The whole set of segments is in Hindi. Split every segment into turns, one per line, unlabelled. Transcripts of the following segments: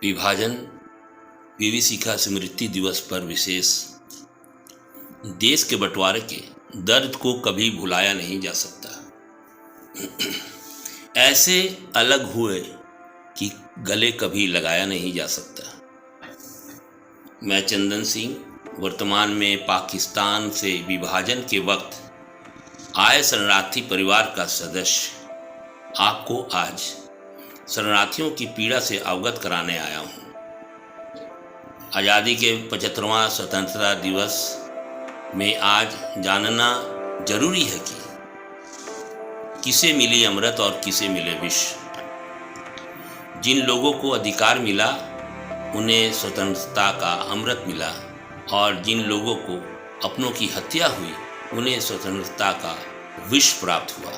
विभाजन विभीषिका स्मृति दिवस पर विशेष। देश के बंटवारे के दर्द को कभी भुलाया नहीं जा सकता। ऐसे अलग हुए कि गले कभी लगाया नहीं जा सकता। मैं चंदन सिंह, वर्तमान में पाकिस्तान से विभाजन के वक्त आए शरणार्थी परिवार का सदस्य, आपको आज शरणार्थियों की पीड़ा से अवगत कराने आया हूँ। आज़ादी के 75वां स्वतंत्रता दिवस में आज जानना जरूरी है कि किसे मिली अमृत और किसे मिले विष। जिन लोगों को अधिकार मिला उन्हें स्वतंत्रता का अमृत मिला, और जिन लोगों को अपनों की हत्या हुई उन्हें स्वतंत्रता का विष प्राप्त हुआ।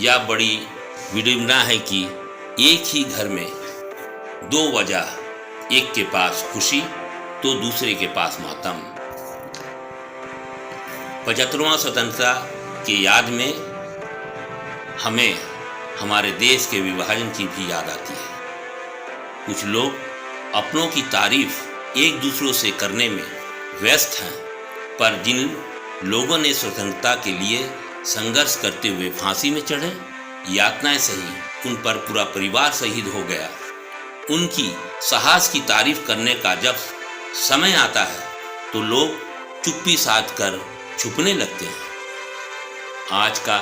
यह बड़ी विडंबना है कि एक ही घर में दो वजह, एक के पास खुशी तो दूसरे के पास मातम। 75वां स्वतंत्रता की याद में हमें हमारे देश के विभाजन की भी याद आती है। कुछ लोग अपनों की तारीफ एक दूसरों से करने में व्यस्त हैं, पर जिन लोगों ने स्वतंत्रता के लिए संघर्ष करते हुए फांसी में चढ़े, यातनाएं सही, उन पर पूरा परिवार शहीद हो गया, उनकी साहस की तारीफ करने का जब समय आता है तो लोग चुप्पी साध कर छुपने लगते हैं। आज का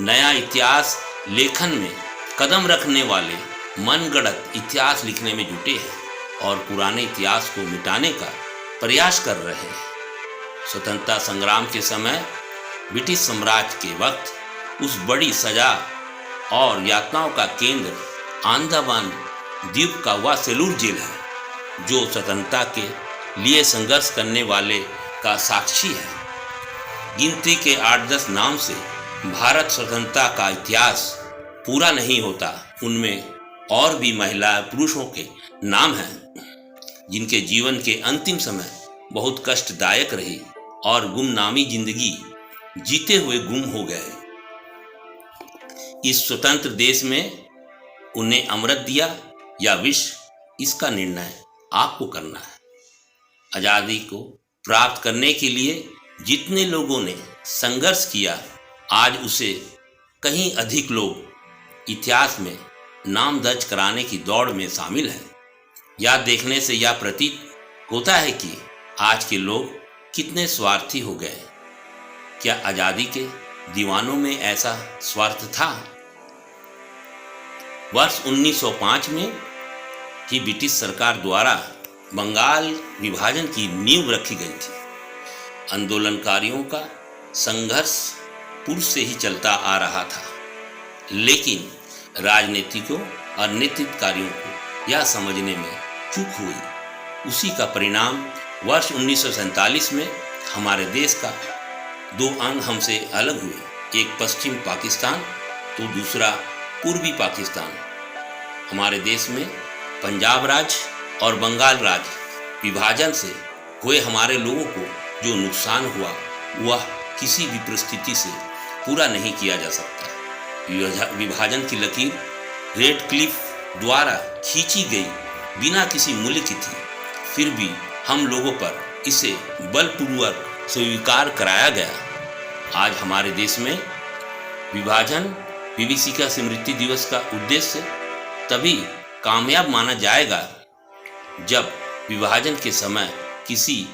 नया इतिहास लेखन में कदम रखने वाले मनगढ़ंत इतिहास लिखने में जुटे हैं और पुराने इतिहास को मिटाने का प्रयास कर रहे हैं। स्वतंत्रता संग्राम के समय ब्रिटिश साम्राज्य के वक्त उस बड़ी सजा और यातनाओं का केंद्र अंडमान द्वीप का वह सेलूर जेल है, जो स्वतंत्रता के लिए संघर्ष करने वाले का साक्षी है। गिनती के 8-10 नाम से भारत स्वतंत्रता का इतिहास पूरा नहीं होता। उनमें और भी महिला पुरुषों के नाम हैं जिनके जीवन के अंतिम समय बहुत कष्टदायक रही और गुमनामी जिंदगी जीते हुए गुम हो गए। इस स्वतंत्र देश में उन्हें अमृत दिया या विष, इसका निर्णय आपको करना है। आज़ादी को प्राप्त करने के लिए जितने लोगों ने संघर्ष किया, आज उसे कहीं अधिक लोग इतिहास में नाम दर्ज कराने की दौड़ में शामिल हैं। यह देखने से यह प्रतीत होता है कि आज के लोग कितने स्वार्थी हो गए। क्या आज़ादी के दीवानों में ऐसा स्वार्थ था? वर्ष 1905 में ही ब्रिटिश सरकार द्वारा बंगाल विभाजन की नींव रखी गई थी। आंदोलनकारियों का संघर्ष पूर्व से ही चलता आ रहा था, लेकिन राजनीतिकों और नेतृत्वकारियों को यह समझने में चूक हुई। उसी का परिणाम वर्ष 1947 में हमारे देश का 2 अंग हमसे अलग हुए, एक पश्चिम पाकिस्तान तो दूसरा पूर्वी पाकिस्तान। हमारे देश में पंजाब राज्य और बंगाल राज्य विभाजन से हुए हमारे लोगों को जो नुकसान हुआ वह किसी भी परिस्थिति से पूरा नहीं किया जा सकता। विभाजन की लकीर रेड क्लिफ द्वारा खींची गई बिना किसी मूल्य की थी, फिर भी हम लोगों पर इसे बलपूर्वक स्वीकार कराया गया। आज हमारे देश में विभाजन विभीषिका स्मृति दिवस का उद्देश्य तभी कामयाब माना जाएगा जब विभाजन के समय किसी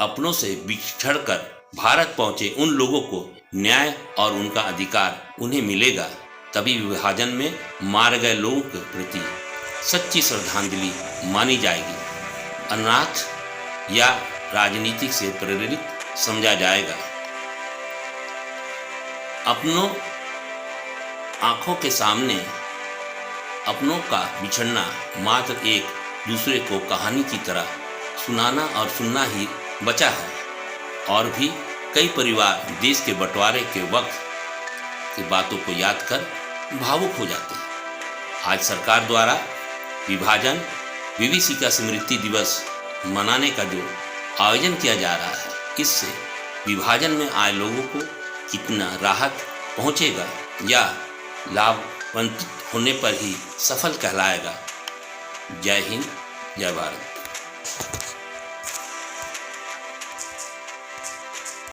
अपनों से बिछड़कर भारत पहुंचे उन लोगों को न्याय और उनका अधिकार उन्हें मिलेगा। तभी विभाजन में मारे गए लोगों के प्रति सच्ची श्रद्धांजलि मानी जाएगी। अनाथ या राजनीतिक से प्रेरित समझा जाएगा। अपनों आंखों के सामने अपनों का बिछड़ना मात्र एक दूसरे को कहानी की तरह सुनाना और सुनना ही बचा है। और भी कई परिवार देश के बंटवारे के वक्त की बातों को याद कर भावुक हो जाते हैं। आज सरकार द्वारा विभाजन विभीषिका स्मृति दिवस मनाने का जो आयोजन किया जा रहा है, इससे विभाजन में आए लोगों को कितना राहत पहुंचेगा या लाभवंत होने पर ही सफल कहलाएगा, जय हिंद, जय भारत।